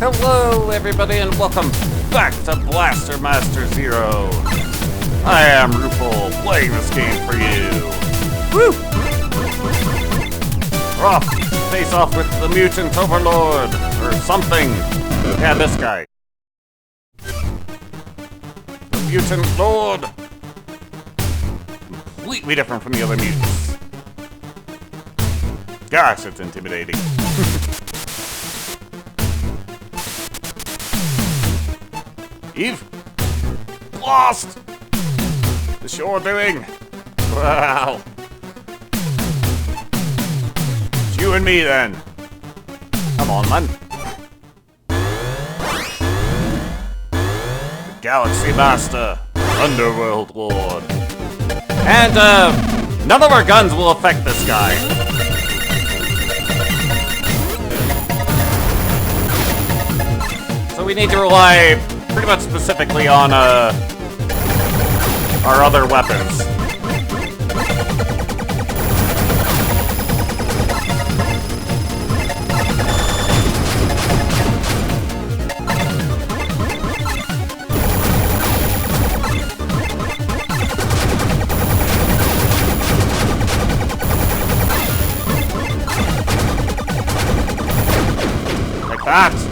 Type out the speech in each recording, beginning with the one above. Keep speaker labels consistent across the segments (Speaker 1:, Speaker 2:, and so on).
Speaker 1: Hello, everybody, and welcome back to Blaster Master Zero. I am Rupal, playing this game for you. Woo! We're off to face off with the Mutant Overlord, or something. Yeah, this guy. The Mutant Lord. Completely different from the other mutants. Gosh, it's intimidating. Eve? Blast! The shore doing? Wow. It's you and me then. Come on, man. The Galaxy Master, Underworld Lord. And, none of our guns will affect this guy. So we need to rely pretty much specifically on, our other weapons. Like that.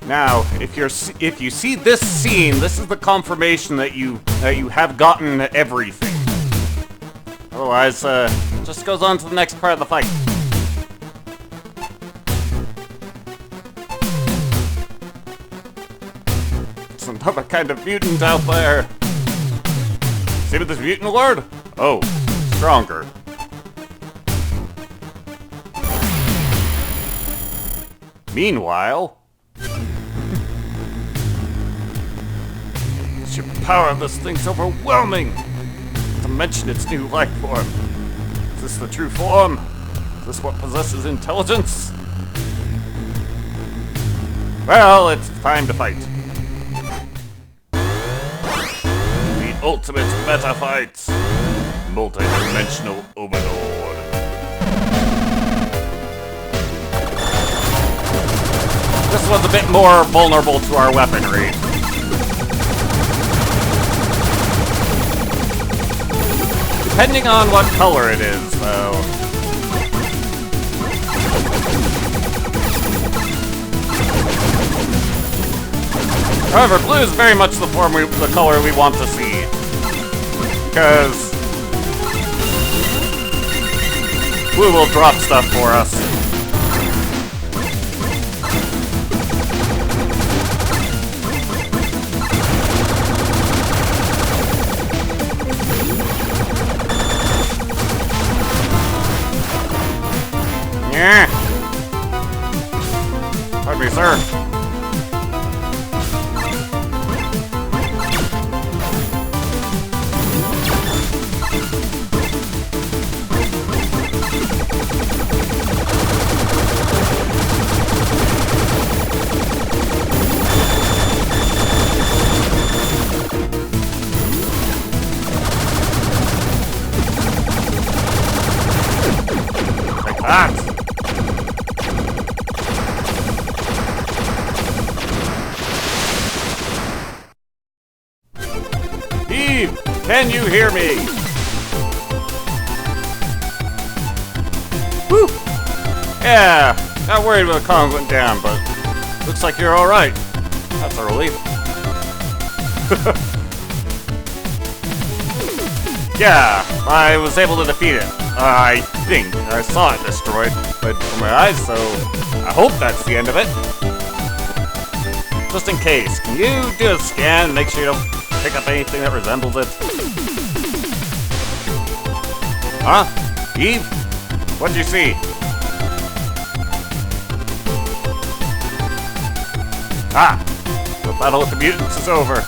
Speaker 1: Now, if you see this scene, this is the confirmation that you have gotten everything. Otherwise, just goes on to the next part of the fight. It's another kind of mutant out there. See with this Mutant Lord? Oh, stronger. Meanwhile, the power of this thing's overwhelming! To mention its new life form. Is this the true form? Is this what possesses intelligence? Well, it's time to fight. The ultimate Metafight. Multi-dimensional overlord. This one's a bit more vulnerable to our weaponry. Depending on what color it is, though. However, blue is very much the color we want to see. Because blue will drop stuff for us. Yeah. Pardon me, sir. Like that. Can you hear me? Whew! Yeah, not worried when the comms went down, but looks like you're alright. That's a relief. Yeah, I was able to defeat it. I think. I saw it destroyed, but from my eyes, so I hope that's the end of it. Just in case, can you do a scan, make sure you don't pick up anything that resembles it? Huh? Eve? What'd you see? Ah! The battle with the mutants is over.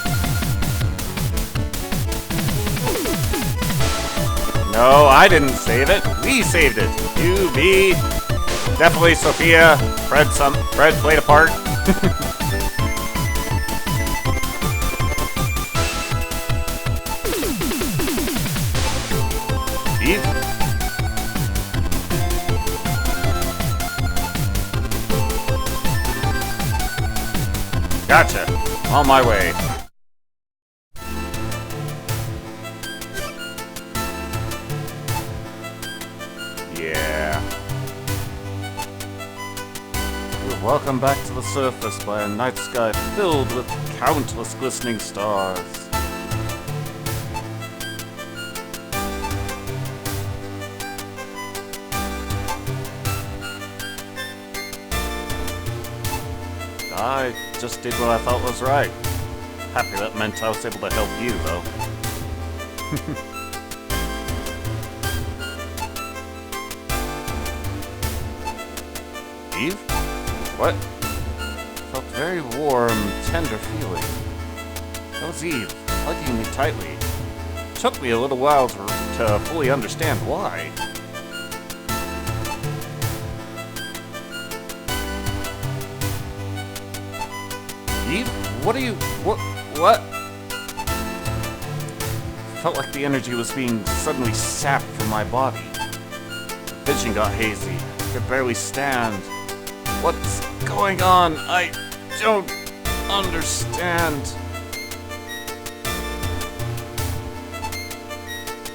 Speaker 1: No, I didn't save it. We saved it. You, me, definitely Sophia. Fred played a part. Eve? Gotcha. On my way. Yeah. We're welcome back to the surface by a night sky filled with countless glistening stars. I just did what I thought was right. Happy that meant I was able to help you, though. Eve? What? Felt very warm, tender feeling. That was Eve, hugging me tightly. It took me a little while to fully understand why. Eve? What are you... What? Felt like the energy was being suddenly sapped from my body. Vision got hazy. I could barely stand. What's going on? I don't understand.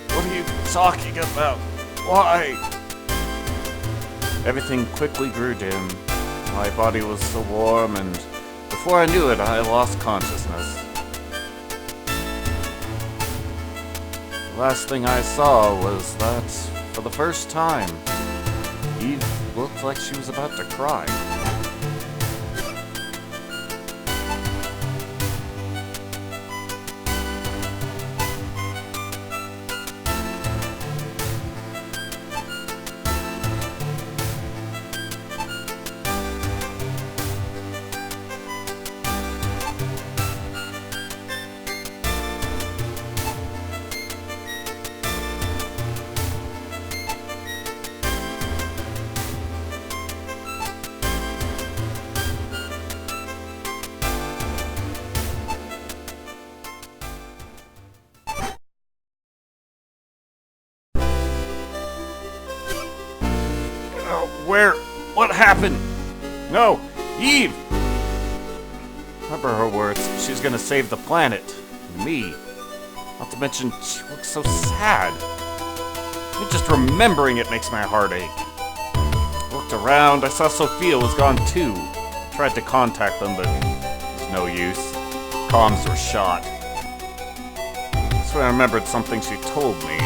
Speaker 1: What are you talking about? Why? Everything quickly grew dim. My body was so warm, and before I knew it, I lost consciousness. The last thing I saw was that, for the first time, Eve looked like she was about to cry. What happened? No! Eve! Remember her words. She's gonna save the planet. Me. Not to mention, she looks so sad. Even just remembering it makes my heart ache. I looked around. I saw Sophia was gone too. Tried to contact them, but it was no use. Comms were shot. That's when I remembered something she told me.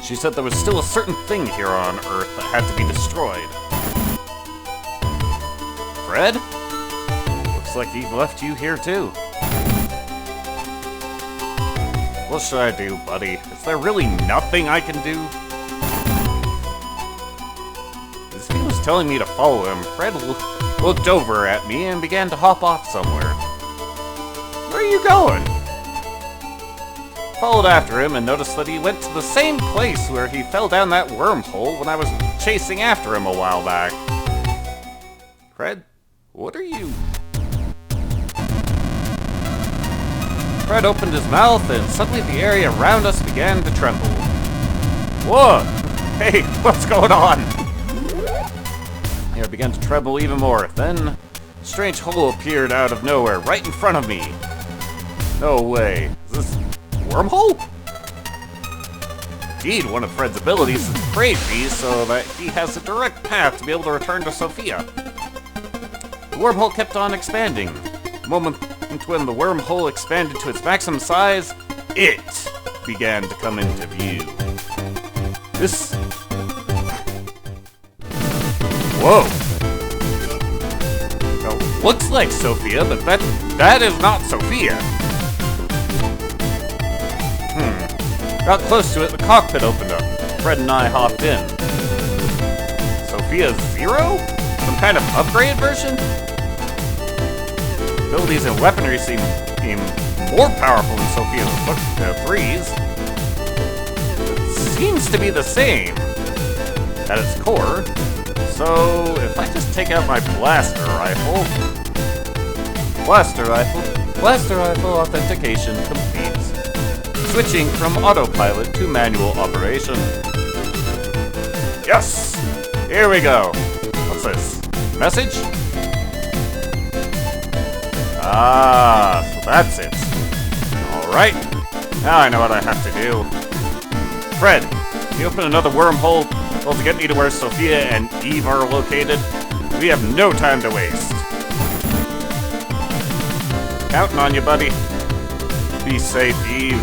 Speaker 1: She said there was still a certain thing here on Earth that had to be destroyed. Fred? Looks like Eve left you here too. What should I do, buddy? Is there really nothing I can do? As he was telling me to follow him, Fred looked over at me and began to hop off somewhere. Where are you going? Followed after him and noticed that he went to the same place where he fell down that wormhole when I was chasing after him a while back. Fred, what are you... Fred opened his mouth and suddenly the area around us began to tremble. Whoa! Hey, what's going on? The air began to tremble even more. Then, a strange hole appeared out of nowhere right in front of me. No way. Is this... wormhole? Indeed, one of Fred's abilities is to create these so that he has a direct path to be able to return to Sophia. The wormhole kept on expanding. The moment when the wormhole expanded to its maximum size, it began to come into view. This... Whoa! Well, looks like Sophia, but that is not Sophia. Got close to it, the cockpit opened up. Fred and I hopped in. Sophia Zero? Some kind of upgraded version? Abilities and weaponry seem more powerful than Sophia 3's. It seems to be the same at its core. So, if I just take out my blaster rifle authentication complete. switching from autopilot to manual operation. Yes! Here we go. What's this? Message? Ah, so that's it. Alright. Now I know what I have to do. Fred, can you open another wormhole? Well, to get me to where Sophia and Eve are located? We have no time to waste. Counting on you, buddy. Be safe, Eve.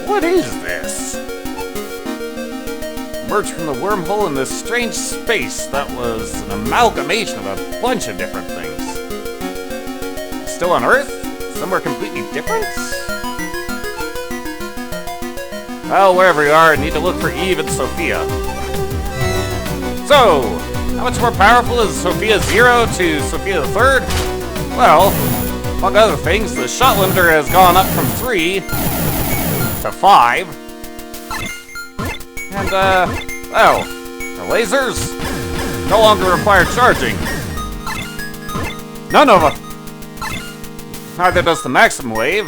Speaker 1: What is this? Emerged from the wormhole in this strange space that was an amalgamation of a bunch of different things. Still on Earth? Somewhere completely different? Well, wherever you are, I need to look for Eve and Sophia. So, how much more powerful is Sophia 0 to Sophia the 3rd? Well, among other things, the shot limiter has gone up from 3 to 5. And, well, the lasers no longer require charging. None of them. Neither does the maximum wave.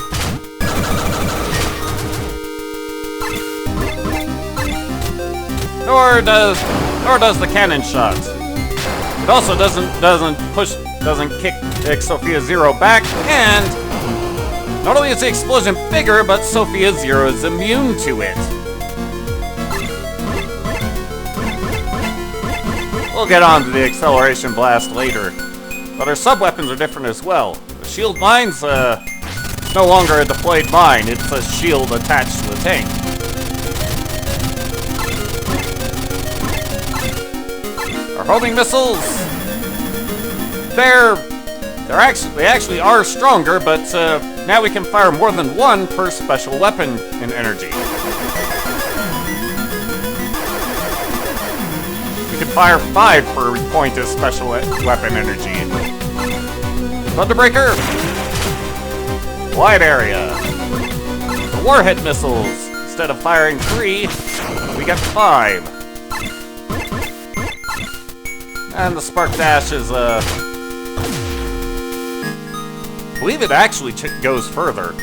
Speaker 1: Nor does the cannon shot. It also doesn't kick Sophia 0 back, and not only is the explosion bigger, but Sophia 0 is immune to it. We'll get on to the acceleration blast later, but our sub-weapons are different as well. The shield mine's no longer a deployed mine, it's a shield attached to the tank. Our homing missiles, they actually are stronger, but now we can fire more than one per special weapon in energy. We can fire 5 per point of special weapon energy. Thunderbreaker, wide area. The warhead missiles, instead of firing 3, we get 5. And the Spark Dash is, I believe it actually goes further.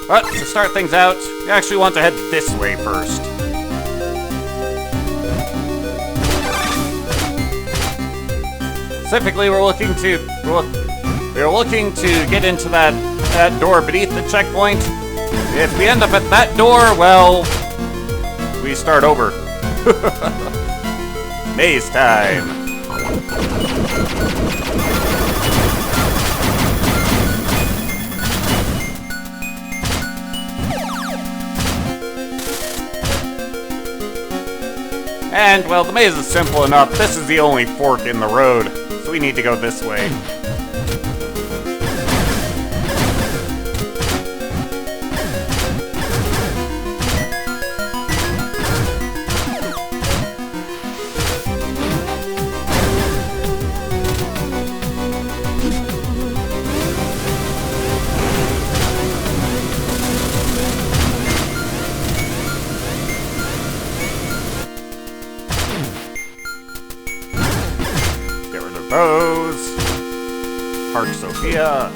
Speaker 1: But to start things out, we actually want to head this way first. Specifically, we're looking to get into that door beneath the checkpoint. If we end up at that door, well, we start over. Maze time. And, well, the maze is simple enough. This is the only fork in the road, so we need to go this way. Those. Park Sophia.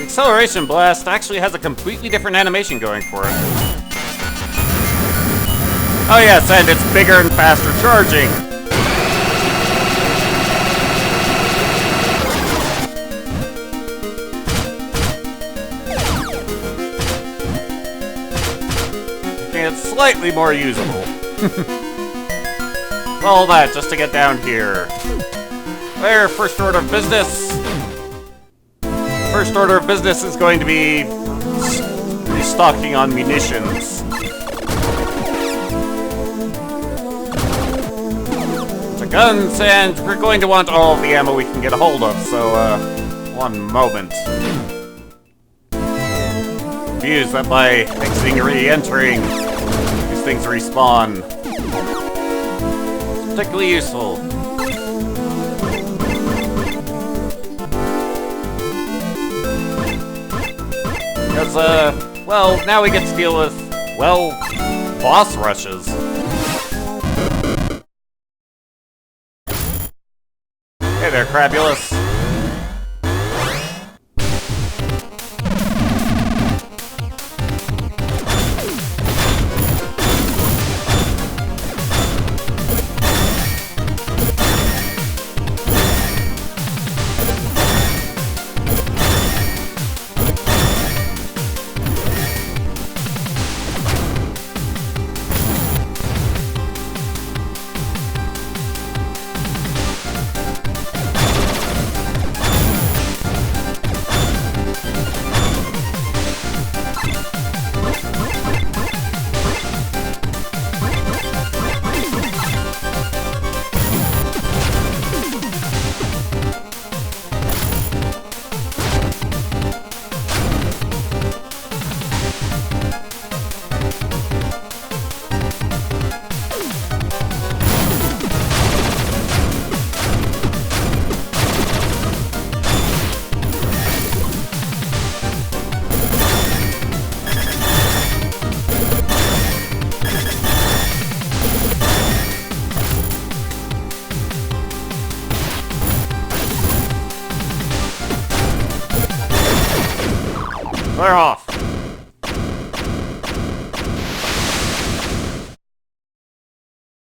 Speaker 1: Acceleration Blast actually has a completely different animation going for it. Oh yes, and it's bigger and faster charging. Making it slightly more usable. All that just to get down here. Where first order of business. First order of business is going to be restocking on munitions. guns, and we're going to want all of the ammo we can get a hold of, so, one moment. Confused that by exiting and re-entering, these things respawn. It's particularly useful. Because, well, now we get to deal with, well, boss rushes. Hey there, Crabulous. Clear off.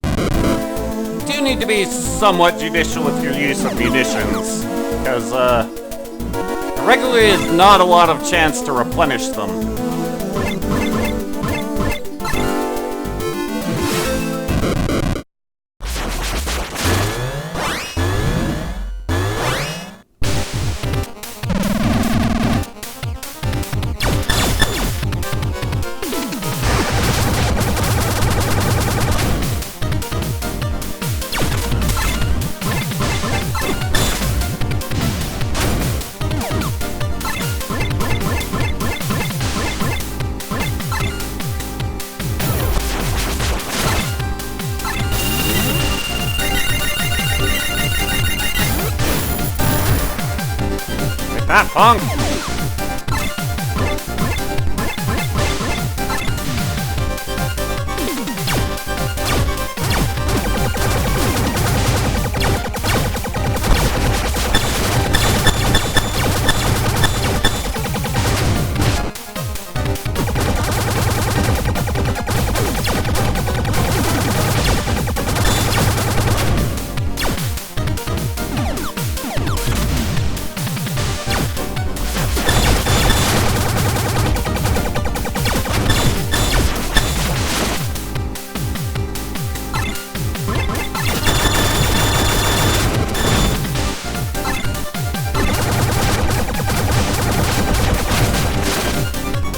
Speaker 1: You do need to be somewhat judicial with your use of munitions, because, there regularly is not a lot of chance to replenish them. That punk!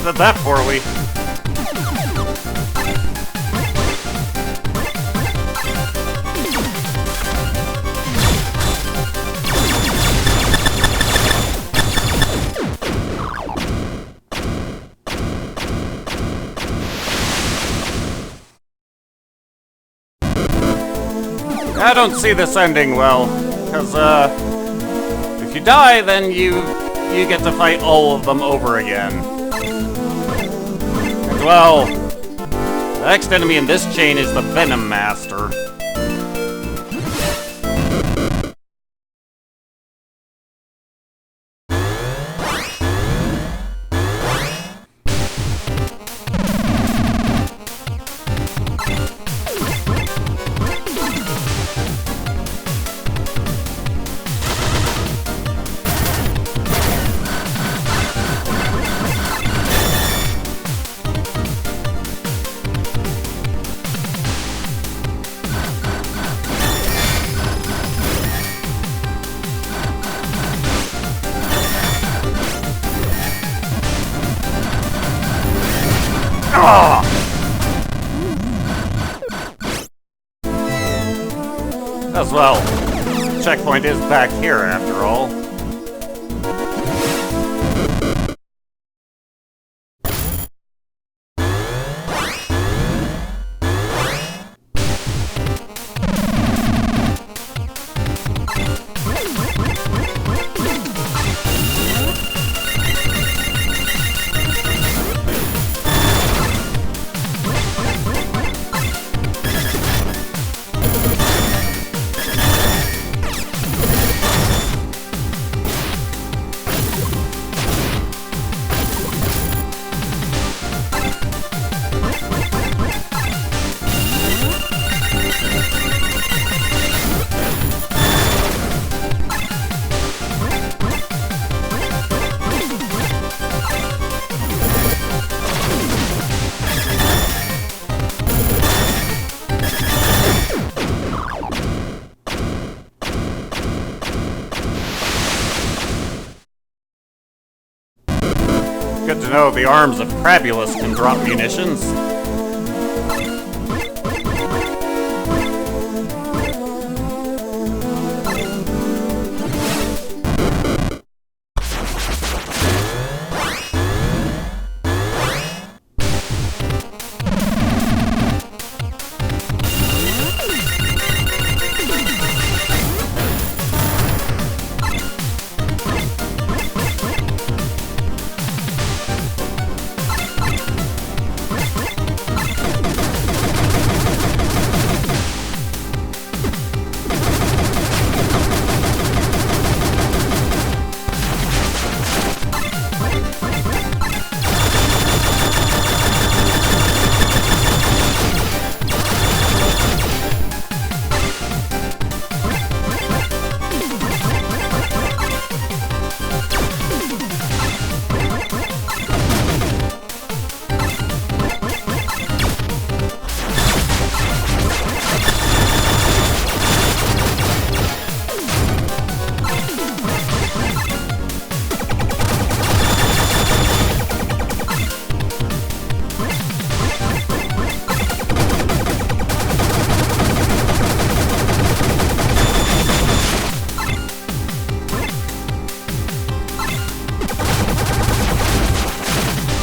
Speaker 1: Did that for we? I don't see this ending well, because, if you die, then you get to fight all of them over again. And, well, the next enemy in this chain is the Venom Master. As well, checkpoint is back here after all. Good to know the arms of Crabulus can drop munitions.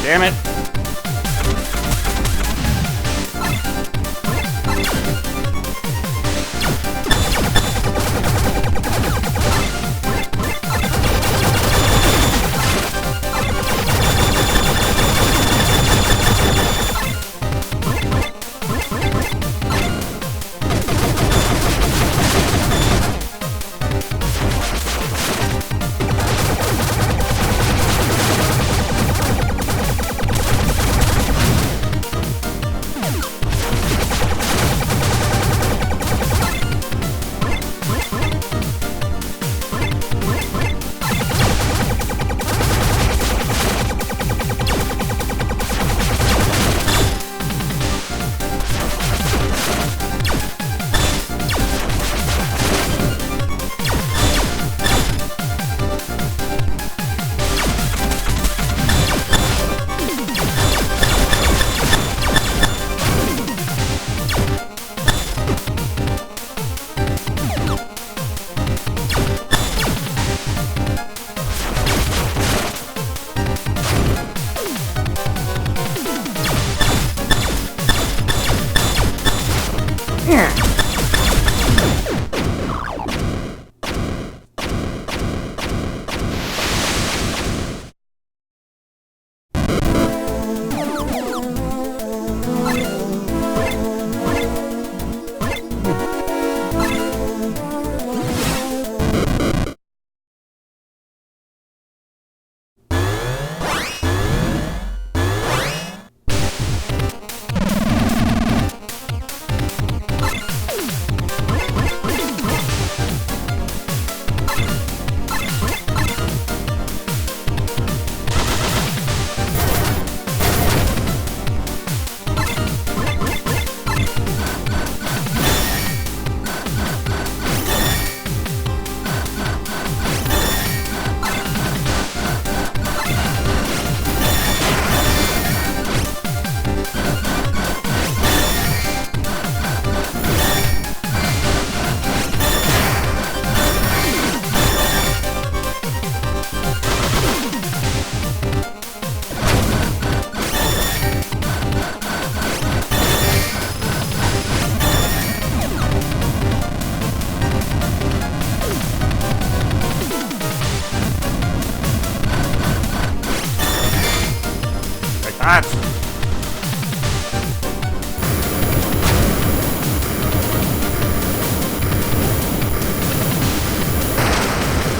Speaker 1: Damn it.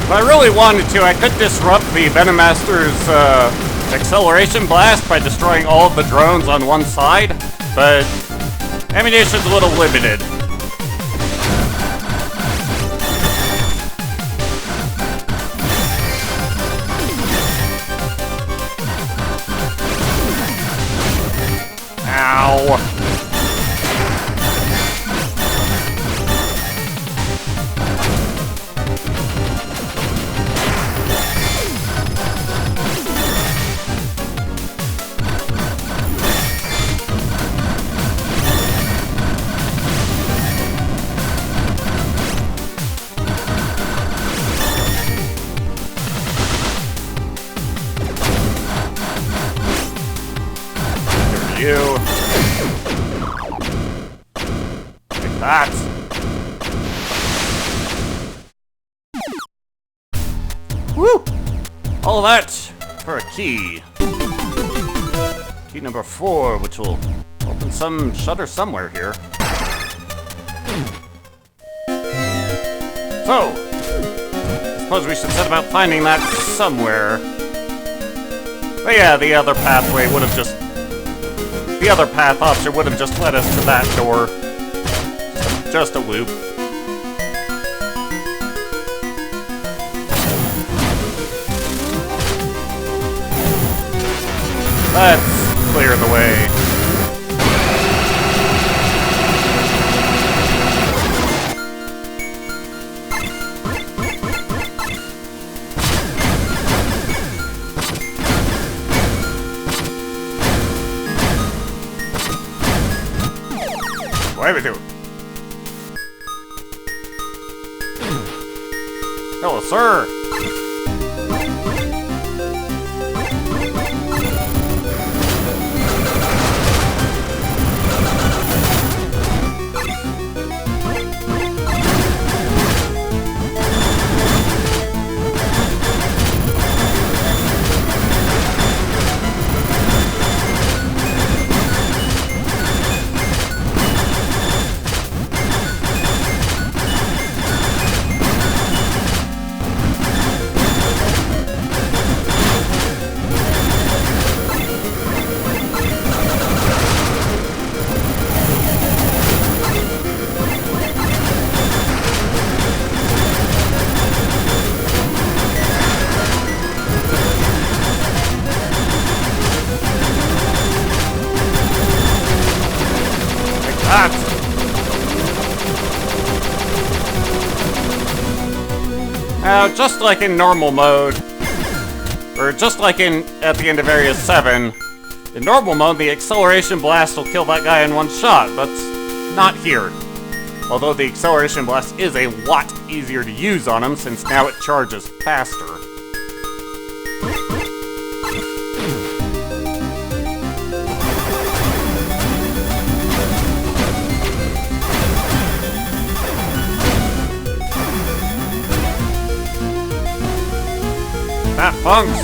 Speaker 1: If I really wanted to, I could disrupt the Venomaster's acceleration blast by destroying all of the drones on one side, but ammunition's a little limited. Ow. You. Like that. Woo! All that for a key. Key number 4, which will open some shutter somewhere here. So, I suppose we should set about finding that somewhere. But yeah, the other pathway would have just... The other path option would have just led us to that door. Just a loop. Let's clear the way. Why we do? Hello, sir. Now, just like in normal mode, or just like at the end of Area 7, in normal mode, the acceleration blast will kill that guy in one shot, but not here. Although the acceleration blast is a lot easier to use on him, since now it charges faster. That funks!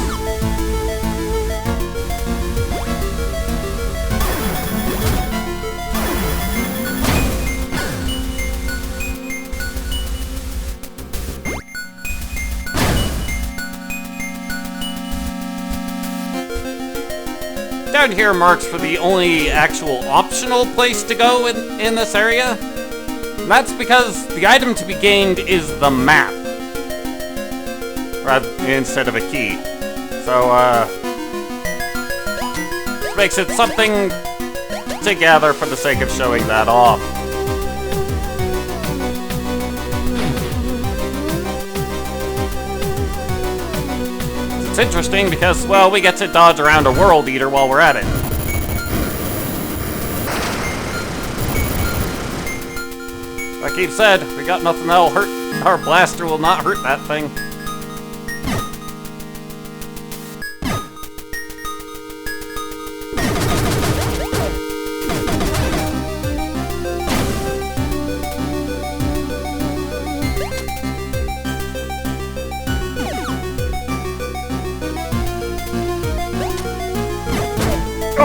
Speaker 1: Down here marks for the only actual optional place to go in this area. And that's because the item to be gained is the map. Instead of a key. So, makes it something to gather for the sake of showing that off. It's interesting because, well, we get to dodge around a World Eater while we're at it. Like Eve said, we got nothing that'll hurt. Our blaster will not hurt that thing.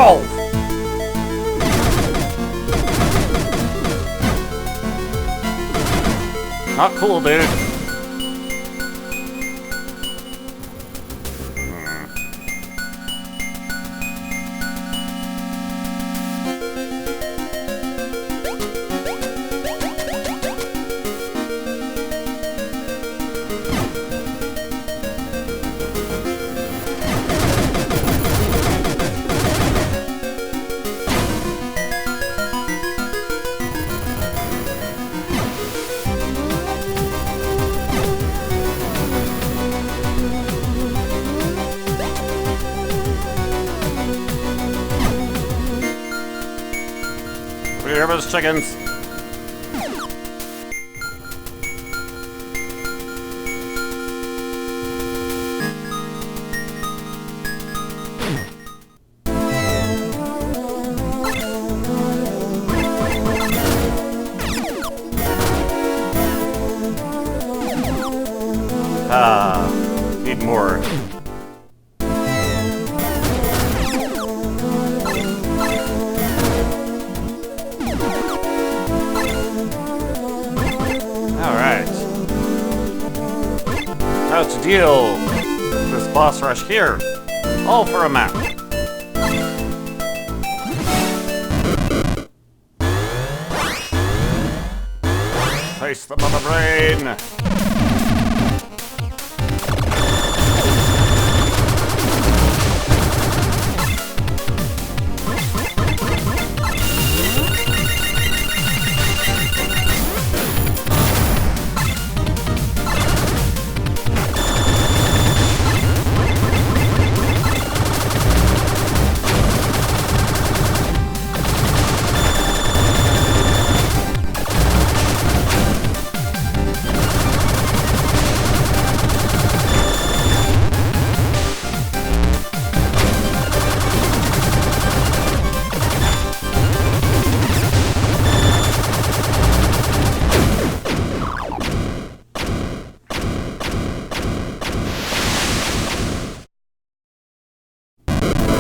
Speaker 1: Oh! Not cool, dude. those chickens. Need more. Alright. How to deal with this boss rush here. All for a map. Place them on the brain.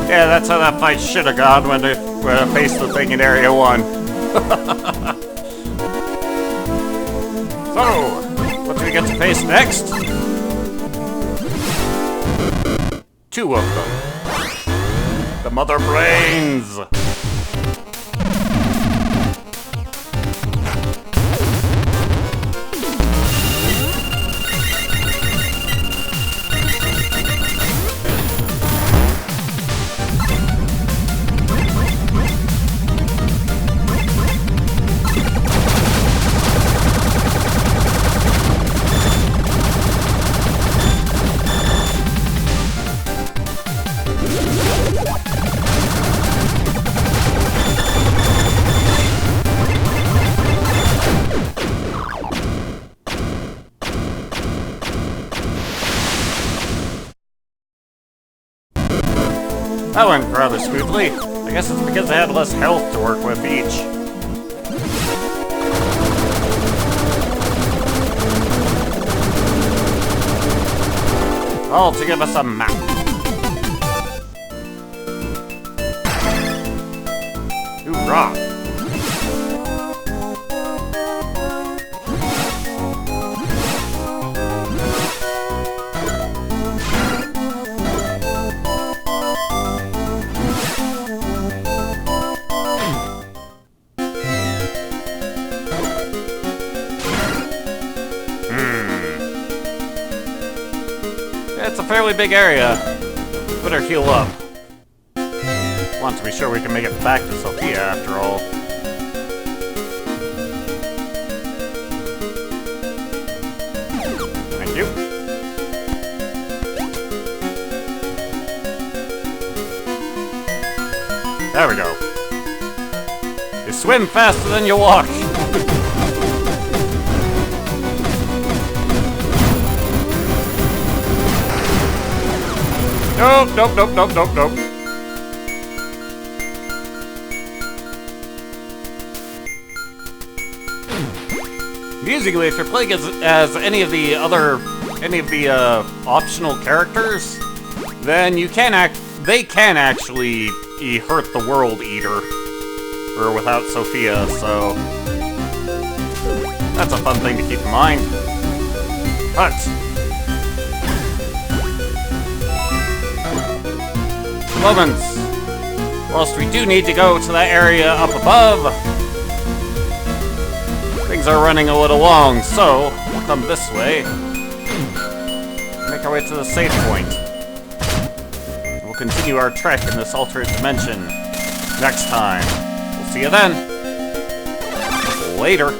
Speaker 1: Yeah, that's how that fight should have gone when I faced the thing in Area 1. So, what do we get to face next? 2 of them. The Mother Brains! That went rather smoothly. I guess it's because I had less health to work with each. All to give us a map. Hoorah! It's a fairly big area. Better heal up. Want to be sure we can make it back to Sophia after all. Thank you. There we go. You swim faster than you walk. Nope, nope, nope, nope, nope, nope. Musically, if you're playing as any of the optional characters, then they can actually hurt the World Eater, or without Sophia. So that's a fun thing to keep in mind. But moments. Whilst we do need to go to that area up above, things are running a little long, so we'll come this way. Make our way to the save point. We'll continue our trek in this alternate dimension next time. We'll see you then. Later.